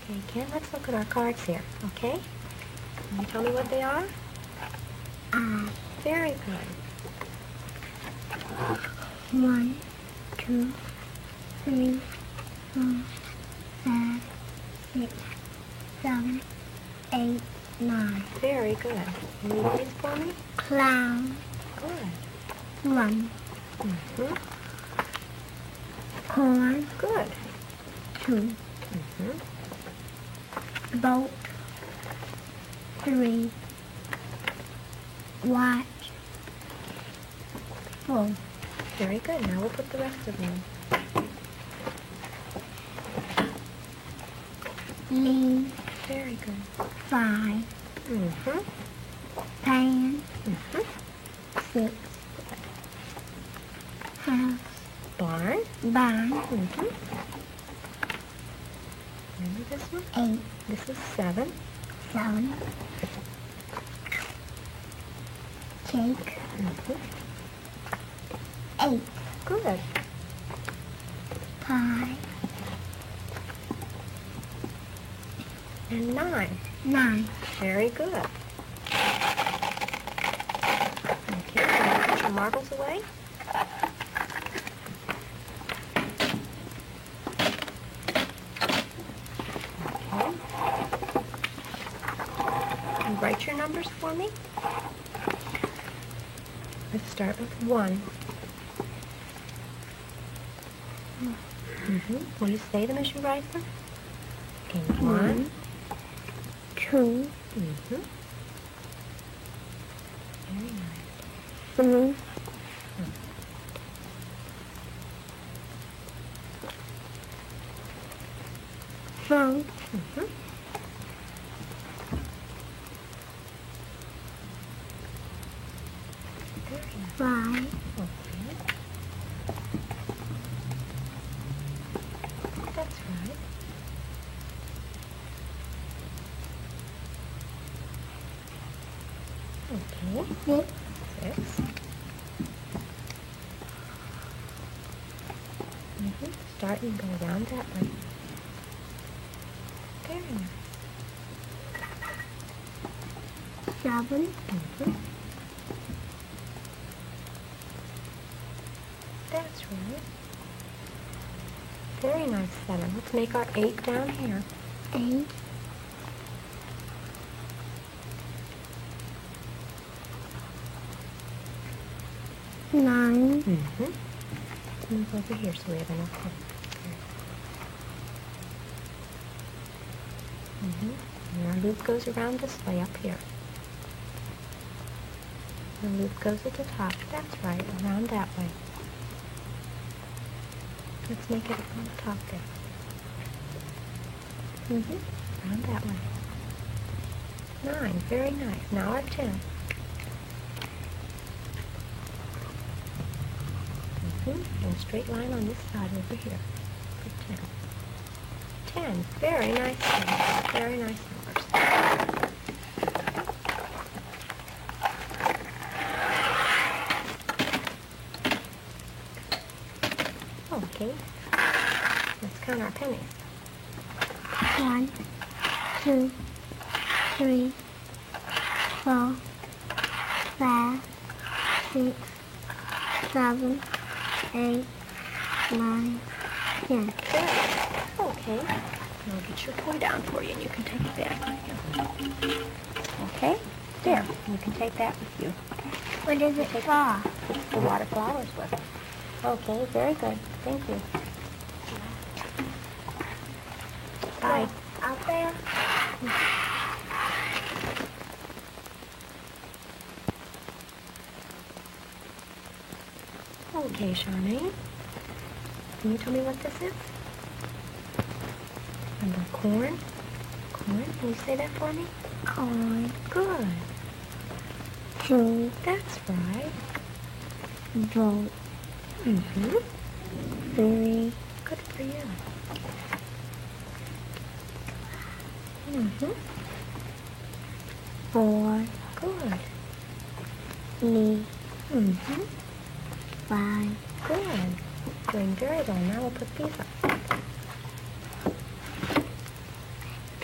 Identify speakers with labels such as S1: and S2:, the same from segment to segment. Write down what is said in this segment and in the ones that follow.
S1: Okay, Ken, let's look at our cards here, okay? Can you tell me what they are? Very good.
S2: 1, 2, 3, 4, 5, 6, 7, 8, 9.
S1: Very good. Read these for me?
S2: Clown.
S1: Good.
S2: 1.
S1: Mm-hmm.
S2: Corn.
S1: Good.
S2: 2.
S1: Mm-hmm.
S2: Boat. 3. Watch. 4.
S1: Very good. Now we'll put the rest of them.
S2: Lean.
S1: Very good.
S2: 5.
S1: Mm-hmm.
S2: Pan.
S1: Mm-hmm.
S2: 6. House.
S1: Barn.
S2: Barn.
S1: Mm-hmm. Remember this one?
S2: 8.
S1: This is 7.
S2: 7. Cake.
S1: Mm-hmm.
S2: 8.
S1: Good.
S2: Pie.
S1: And 9.
S2: 9.
S1: Very good. Okay, can you put your marbles away? Okay. Can you write your numbers for me? Let's start with 1. Mm-hmm. Will you say them as you write them? Okay, 1.
S2: 2.
S1: Mm-hmm. Very nice.
S2: 3. 4.
S1: Mm-hmm. Very nice.
S2: 5.
S1: Okay. That's right. Okay.
S2: 6.
S1: 6. Mm-hmm. Start and go around that way. Very nice.
S2: 7.
S1: Mm-hmm. That's right. Very nice, 7. Let's make our 8 down here.
S2: 8. 9.
S1: Mm-hmm. Move over here so we have enough room. Mm-hmm. And our loop goes around this way up here. The loop goes at the top. That's right, around that way. Let's make it on the top there. Mm-hmm. Around that way. 9. Very nice. Now our 10. And a straight line on this side over here for 10. 10. Very nice numbers. Very nice numbers. Okay. Let's count our pennies.
S2: 1, 2, 3, 4, 5, 6, 7, 8, 9, 10.
S1: Good. Okay. I'll get your toy down for you and you can take it back with you. Okay? There. You can take that with you.
S2: What is it for?
S1: It's the water flowers with it. Okay, very good. Thank you. Bye.
S2: Out there?
S1: Okay, Charmaine. Can you tell me what this is? Remember corn? Corn? Can you say that for me?
S2: Corn.
S1: Good.
S2: 2.
S1: That's right.
S2: Vote.
S1: Mm-hmm.
S2: 3.
S1: Good for you. Mm-hmm.
S2: 4.
S1: Good.
S2: Knee.
S1: Mm-hmm.
S2: 5.
S1: Good. Doing very well. Now we'll put these up.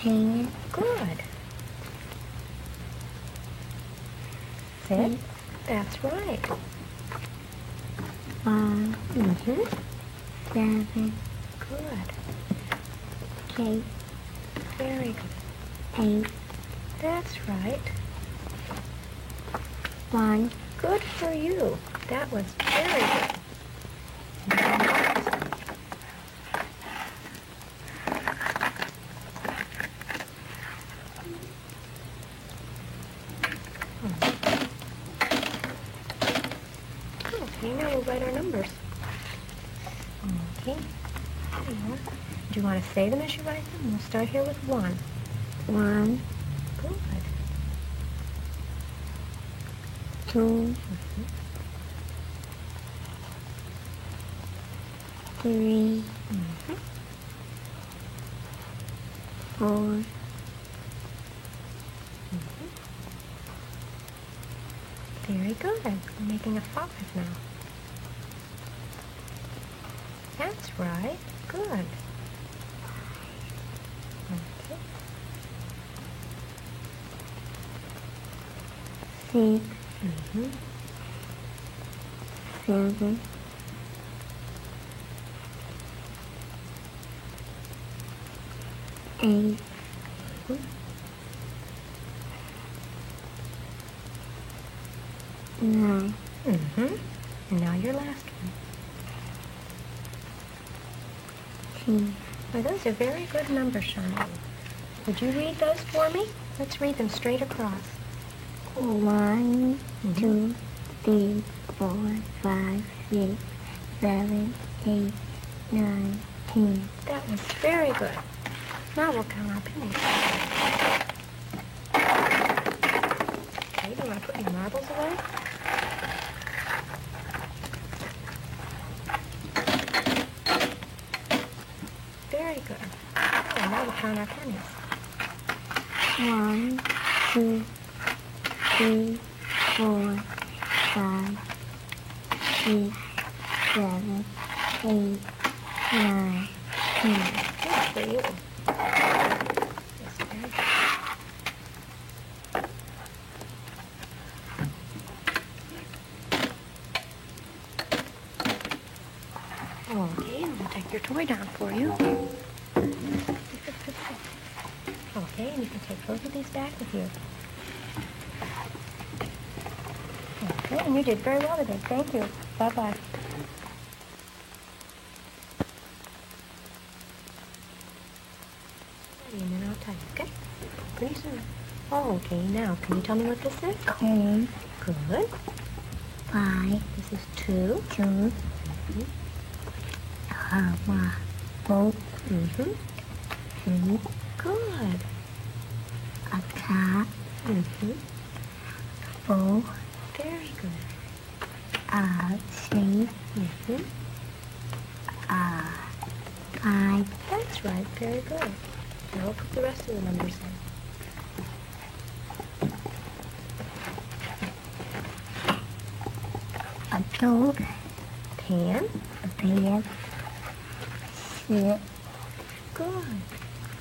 S2: 10,
S1: Good. Sit.
S2: 6,
S1: That's right.
S2: 5,
S1: Mm-hmm.
S2: 7,
S1: Good.
S2: 8,
S1: Very good.
S2: 8,
S1: That's right.
S2: 1,
S1: Good for you. That was very good. Okay, now we'll write our numbers. Okay. There you are. Do you want to say them as you write them? We'll start here with 1.
S2: 1,
S1: Good.
S2: 2, 3,
S1: Mm-hmm.
S2: 4,
S1: Very good. We're making a 5 now. That's right. Good. Okay.
S2: 6,
S1: Mm-hmm.
S2: 7, 8, 9,
S1: Mm-hmm. And now your last one.
S2: 10.
S1: Well, those are very good numbers, Shawnee. Would you read those for me? Let's read them straight across.
S2: 1,
S1: Mhm.
S2: 2, 3, 4, 5, 6, 7, 8, 9, 10.
S1: That was very good. Now we'll count our pennies. Okay, do you want to put your marbles away? Very good. Oh, now we'll count our pennies.
S2: 1, 2, 3, 4, 5, 6, 7, 8, 9, 10.
S1: Good for you. Yes, very good. Okay, and we'll take your toy down for you. Okay, and you can take both of these back with you. Okay, and you did very well today. Thank you. Bye-bye. And then I'll tell you, okay? Pretty soon. Oh, okay, now, can you tell me what this is?
S2: 10,
S1: Good.
S2: 5,
S1: This is 2.
S2: 2, 4,
S1: Mm-hmm.
S2: 3,
S1: Good.
S2: a cat,
S1: Mm-hmm.
S2: 4,
S1: Very good.
S2: 3,
S1: Mm-hmm.
S2: 5,
S1: That's right. Very good. Now we'll put the rest of the numbers in.
S2: a dog,
S1: 10.
S2: a bear, 6,
S1: Good.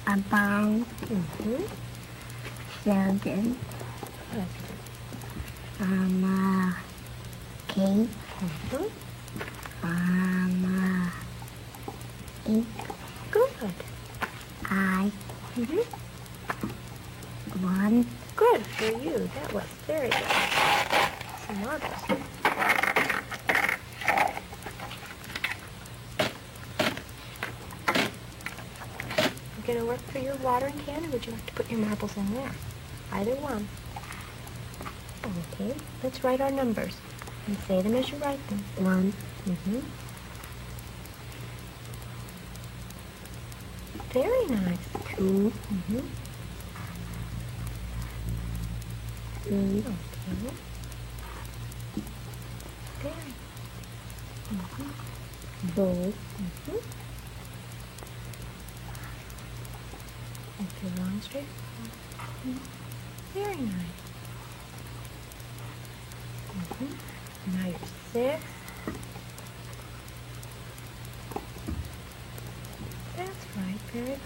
S2: a ball,
S1: Mm-hmm.
S2: 7,
S1: Good.
S2: cake,
S1: Mm-hmm.
S2: 8,
S1: Good.
S2: I,
S1: Mm-hmm.
S2: 1,
S1: Good for you. That was very good. Some marbles. You gonna work for your watering can, or would you like to put your marbles in there? Either one. Okay, let's write our numbers and say them as you write them.
S2: 1,
S1: Mm-hmm. Very nice.
S2: 2,
S1: Mm-hmm.
S2: 3,
S1: Okay. Very. Mm-hmm.
S2: 4,
S1: Mm-hmm. Make your long straight. Very nice. Mm-hmm. Now you're 6. That's right. Very good.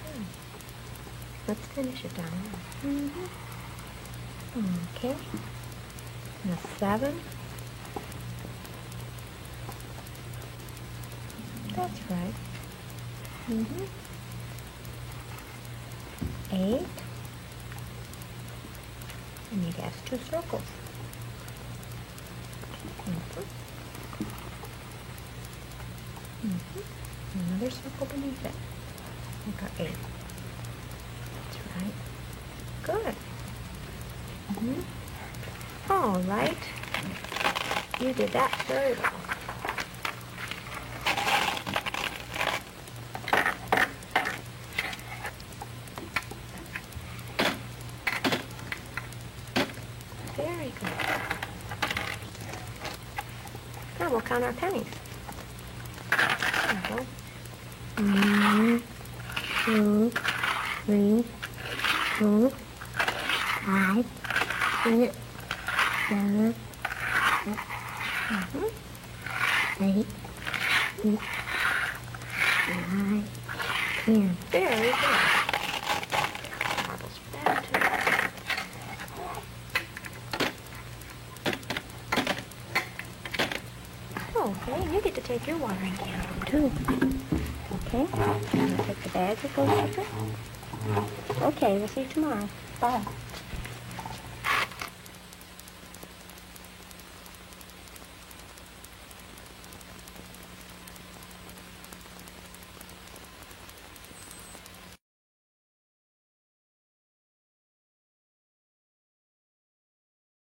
S1: Let's finish it down there. Okay. And a 7. That's right. 8. And you guess 2 circles. Another circle beneath it. Like our 8. That's right. Good. All right. You did that very well. Very good. Now we'll count our pennies. There we go.
S2: 1, 2, 3, 4, 5, 6, 7, 8, 9, 10.
S1: Very good. Marbles for that too. Okay, you get to take your watering can home too. Okay, I'm going to take the bag that goes with it. Okay, we'll see you tomorrow. Bye.